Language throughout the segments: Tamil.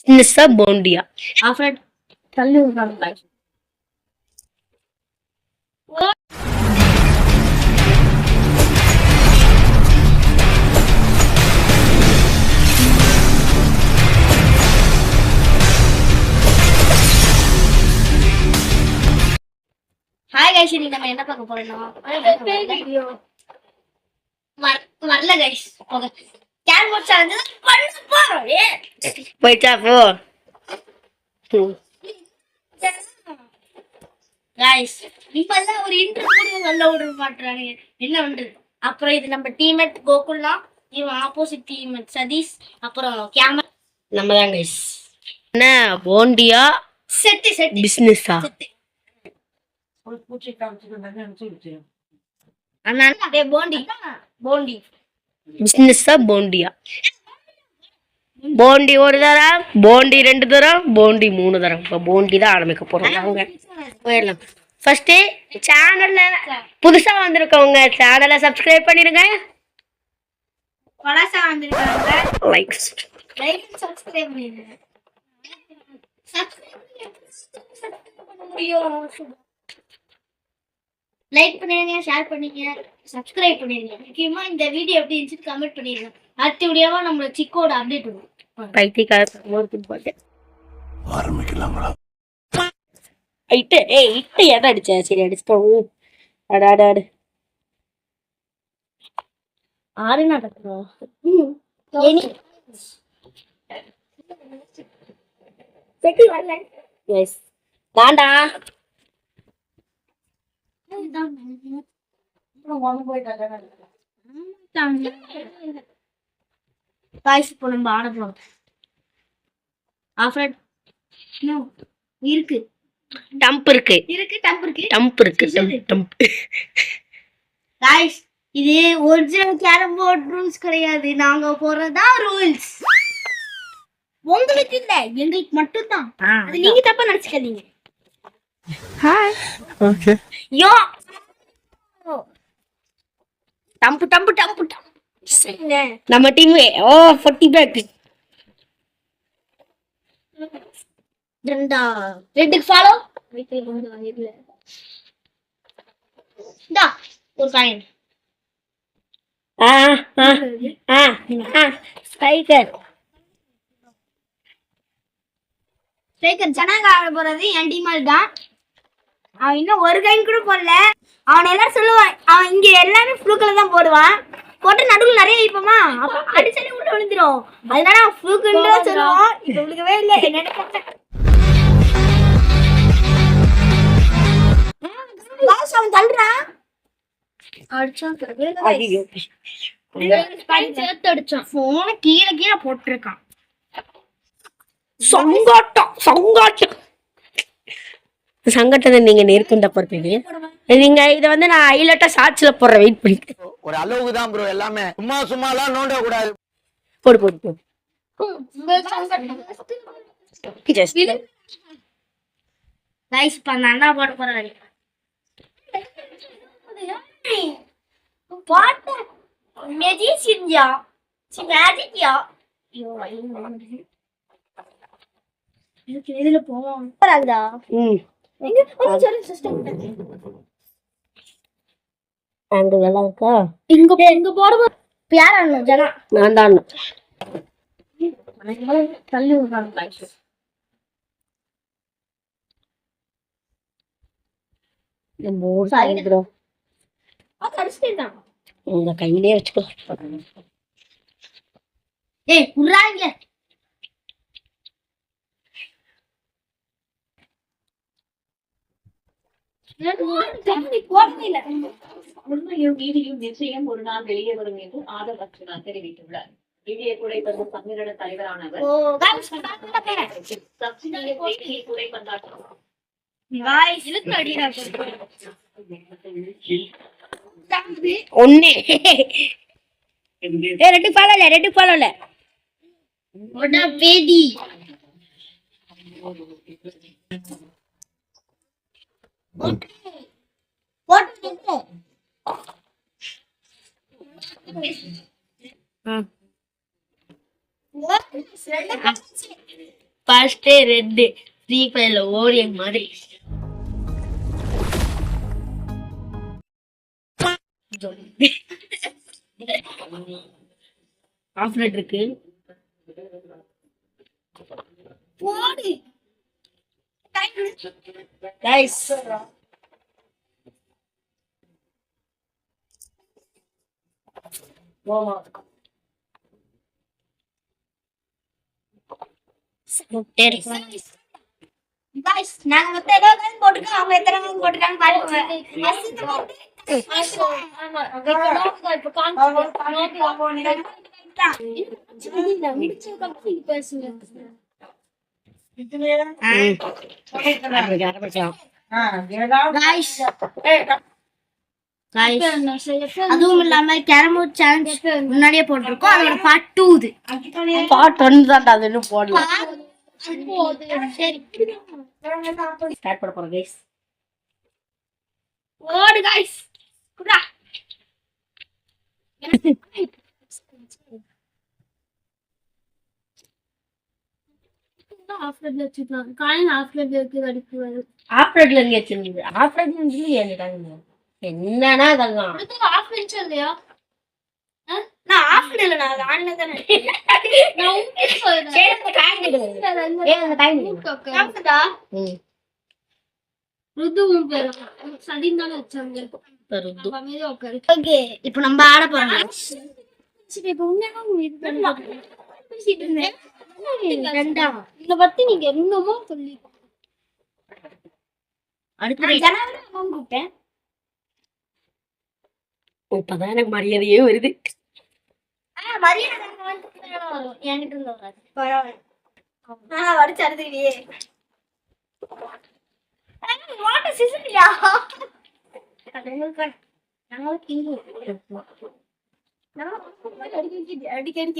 பிஸ்னஸா போண்டியா? ஆஃப்டர் தள்ளி விடுறாங்க. ஹாய் கைஸ், இன்னைக்கு நம்ம என்ன பார்க்க போறோம்னா வரல கைஸ். ஓகே, கேரம் சேலஞ்ச் பண்ண போறோம். போயிட்டா போ. கைஸ், இப்பெல்லாம் ஒரு இன்டர்வியூ நல்ல விட மாட்டாங்க. என்ன பண்றது? அப்புறம் இது நம்ம டீம்மேட் கோகுல்னா, இவன் ஆப்போசிட் டீம்மேட் சதீஷ், அப்புறம் கேமரா நம்ம தான் கைஸ். என்ன போண்டியா செட்டு பிஸ்னஸா? போண்டி பிஸ்னஸா போண்டியா? போண்டி ஒரு தரம், போண்டி 2 தரம், போண்டி 3 தரம். இப்போ போண்டி தான் ஆரம்பிக்க போறோம். வாங்க போயிடலாம். ஃபர்ஸ்ட் சேனல்ல புதுசா வந்திருக்கவங்க சேனலை சப்ஸ்கிரைப் பண்ணிருங்க. பழசா வந்திருக்காங்க லைக் சப்ஸ்கிரைப் பண்ணிருங்க. லைக் பண்ணிருங்க, ஷேர் பண்ணிருங்க, சப்ஸ்கிரைப் பண்ணிருங்க. முக்கியமா இந்த வீடியோ எப்படி இருந்துச்சு கமெண்ட் பண்ணிருங்க. அடுத்த வீடியோவா நம்ம சிக்கோட அப்டேட் வரும். ஆரம்பிக்கலாங்களா? இட்டு எதை அடிச்ச? சரி அடிச்சிட்டோம். அடாடாடு 6 நடக்குறோம். தாண்டா இருக்கு டம்ப் இருக்கு. गाइस, இது ஒரிஜினல் கேரம் போர்ட் ரூல்ஸ் கிடையாது. நாங்க போறதா ரூல்ஸ். உங்களுக்கு இல்ல, எங்களுக்கு மட்டும் தான். அது நீங்க தப்பா நினைச்சுக்காதீங்க. ஹாய். ஓகே. யோ. டம்ப். நம்ம டீம் 40 பேக். ரெண்டுக்கு ஃபாலோ. டா ஒரு காயின். ஸ்ட்ரைக்கர் ஜனங்க ஆட போறது என் டீமால் தான். அவன் இன்னும் ஒரு காயின் கூட போடல. அவன் எல்லாரும் சொல்லுவான், அவன் இங்க எல்லாரும் ஃப்ளூக்கில் தான் போடுவான். போட்டு நடுவில் நிறைய இப்பமா அடிச்சடி உள்ள விழுந்துரும். அதனால அவன் ஃப்ளூக்குன்னு சொல்லுவான். இப்ப விழுக்கவே இல்லை. அவன் தள்ளுறான். அடிச்சான் போன கீழே போட்டிருக்கான். சங்கட்டத்தை நீங்க நேர்கொண்ட பொறுப்பீங்க. நீங்க இத வந்து நான் ஹைலைட்டா சாட்சில போடுறேன். வெயிட் பண்ணிட்டு ஒரு அளவுக்கு தான் ப்ரோ. எல்லாமே சும்மாலாம் நோண்ட கூடாது. போடு. गाइस பண்ணா போட போறாரு. பாட்டு மேஜிஷியன்யா. மேஜிக்யா. இதுல போவோம். போறாங்கடா. எங்க சரி சிஸ்டம். அங்க நல்லா இருக்கா? இங்க போடுங்க. யார் ஆடணும்? ஜனா. நான் தான். தள்ளி விடுறாங்க. உங்க கையிலே வச்சுக்கோ. உர்றாங்க. நிச்சயம் ஒரு நாள் வெளியே வரும் என்று ஆதவ் அர்ச்சனா தெரிவித்துள்ளார். இந்திய கூடைப்பந்து சம்மேளன தலைவரானவர் ஒண்ணு. ரெண்டு ஃபாலோல பேதி லாஸ்ட் ரெட் ஃப்ரீ ஃபயர்ல ஓரியன் மாதிரி. ஆஃப்லெட் இருக்கு. போடு கைஸ் போமா गाइस நாங்க மொத்தம் ஏதோ காயின் போட்டுருக்கோம் அவங்க எத்தனை காயின் போட்டுருக்காங்க பாருங்க அசித்து போட்டு ஆமா இப்ப அதுவும் இல்லாம கேரமோட் சேலஞ்ச் முன்னாடியே போட்டிருக்கோம் அதோட பார்ட் 2 இது பார்ட் 1 தான் அது இன்னும் போடல. சரி ஸ்டார்ட் பண்ண போறோம் गाइस. ஓடு गाइस குடா ஆஃப்லெட்ல வச்சுக்கலாம் காயின் ஆஃப்லெட்ல இருக்கு அடிக்குவாரு ஆஃப்லெட்ல எங்க வச்சிருந்தீங்க? ஆஃப்லெட்ல இருந்து ஏன்டாங்க என்னன்னா அதெல்லாம் அது ஆஃப்லெட் இல்லையா நான் ஆஃப்லெட்ல நான் ஆன்ல தான நான் உங்களுக்கு சொல்றேன் சரி அந்த காயின் எடு ஏன் அந்த காயின் எடு ஆஃப்டா ருதுவும் பேர சடினால வச்சாங்க ருது அமைதியா உட்காரு. ஓகே இப்போ நம்ம ஆட போறோம். சரி இப்போ உண்மையாவே இது பேசிட்டு இருந்தேன். ரெண்டாம் இத பத்தி நீங்க என்னமோ சொல்லி அடுத்து ஜனவரி அம்மா கூப்பிட்டேன். இப்பதான் எனக்கு மரியாதையே வருது. மரியாதை வரும் என்கிட்ட இருந்து வராது பரவாயில்ல வடிச்சு அறுத்துக்கிட்டே வாட்டர் சிசிலியா அடிக்கடி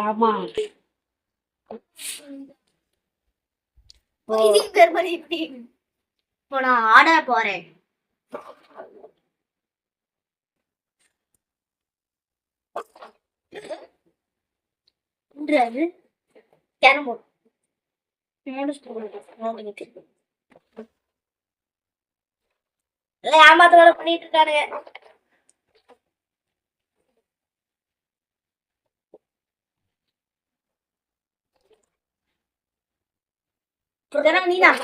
ஆமா இப்போ நான் ஆட போறேன். ஏமாத்த வேலை பண்ணிட்டு இருக்கானுங்க. நீதான்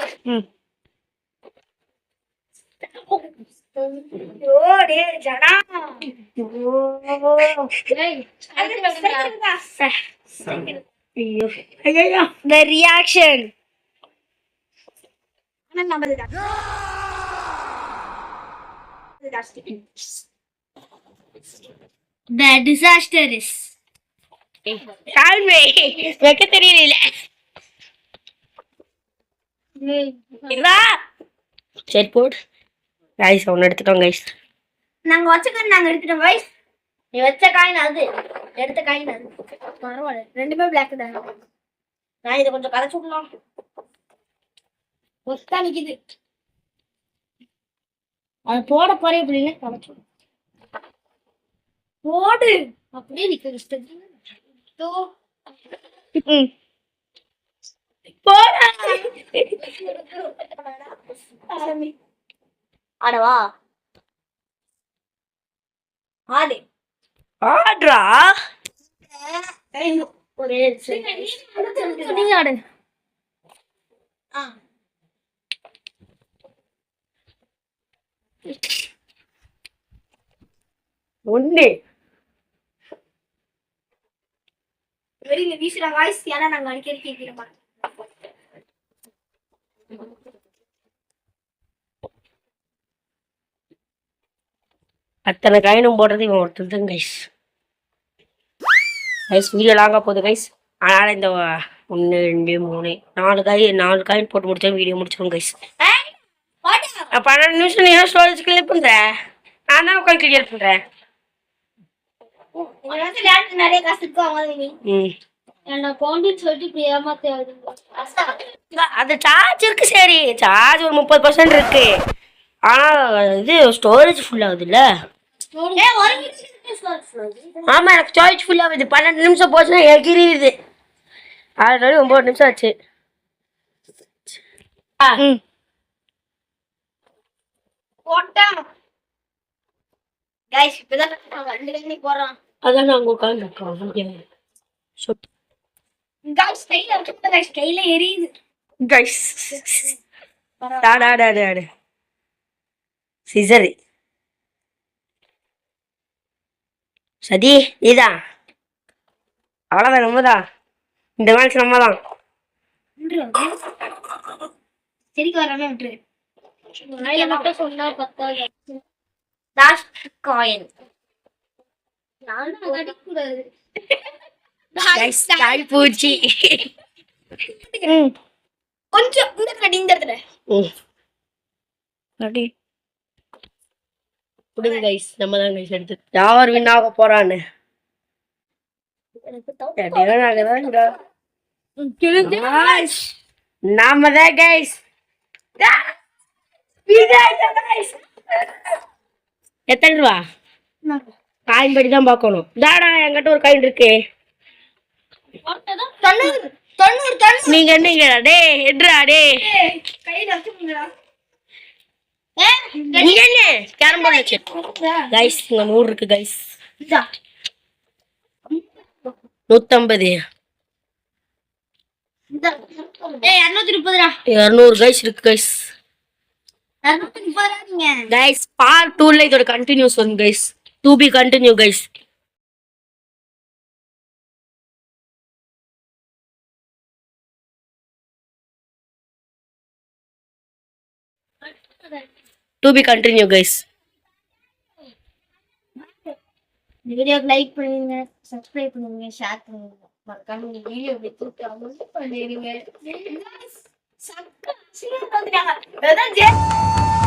the reaction the disaster is வைக்க தெரியல. சரி போடு கைஸ் ஒன்று எடுத்துட்டோம் கைஸ். நாங்க வச்ச நாங்க எடுத்துட்டோம் கைஸ். நீ வச்ச காயின் அது எடுத்த காயின் அது பரவாயில்ல ரெண்டுமே பிளாக் தான். நான் இதை கொஞ்சம் கலச்சு விடலாம். ஒத்தா நிக்குது அது போட போறே அப்படின்னு கலச்சு போடு அப்படியே நிக்குது. ஆடவா ஆடு ஆட்ரா ஒரே நீங்க ஆடு. ஒண்ணு வெளியில வீசுறாங்க வாய்ஸ் ஏன்னா நாங்க அடிக்கடி கேட்கிறோம். அத்தனை காயினும் போடுறது இவன் ஒருத்தர் தான் கைஸ். கைஸ் வீடியோ லாங்கா போகுது கைஸ். அதனால இந்த 1 2 3 4 காயின் போட்டு முடிச்சா வீடியோ முடிச்சிடும் கைஸ். 12 நிமிஷம் நீ ஸ்டோரேஜ் கிளியர் பண்ற, நான் தான் உட்காந்து கிளியர் பண்றேன். நிறைய காசு இருக்கும் அது சார்ஜ் இருக்கு. சரி சார்ஜ் ஒரு 30% இருக்கு. ஆனா இது ஸ்டோரேஜ் ஃபுல் ஆகுது இல்ல. ஆமா எனக்கு சார்ஜ் ஃபுல்லா வருது 12 நிமிஷம் போச்சுன்னா எகிரியுது ஆல்ரெடி 9 நிமிஷம் ஆச்சு போட்டா गाइस இப்பதான் ரெண்டு கண்ணி போறோம் அதான் நான் உட்கார்ந்து गाइस ஸ்டைல இருக்கு गाइस ஸ்டைல எரியுது கைஸ் டாடாடாடாடு சிசரி சதி நீதான் அவ்வளோதான் நம்மதான் இந்த மேட்ச் நம்ம தான் சரிக்கு வராம விட்டுரு வாயில மட்டும் சொன்னா பத்தாது. லாஸ்ட் காயின் நானும் அடிக்கூடாது. பூச்சி கொஞ்சம் இந்த கடி இந்த இடத்துல கொடுங்க கைஸ் நம்ம தான் கைஸ் எடுத்து யார் வின் ஆக போறான்னு நாம தான் கைஸ் எத்தனை ரூபா காயின் படி தான் பார்க்கணும் தாடா என்கிட்ட ஒரு காயின் இருக்கு நீங்க என்னங்க டே எட்ரா டே என்ன கேரம் போர்டு வச்சு கைஸ் இங்க 100 இருக்கு கைஸ் 150 200 கைஸ் இருக்கு கைஸ் கைஸ் பார்ட் 2 ல இதோட கண்டினியூஸ் வரும் guys to be continue guys to be continue guys வீடியோக்கு லைக் பண்ணுங்க சப்ஸ்கிரைப் பண்ணுங்க ஷேர் பண்ணுங்க மறக்காம இந்த வீடியோ விட்டு அமௌண்ட் பண்ணிடுங்க சக்கா சீக்கிரம் வந்துட்டாங்க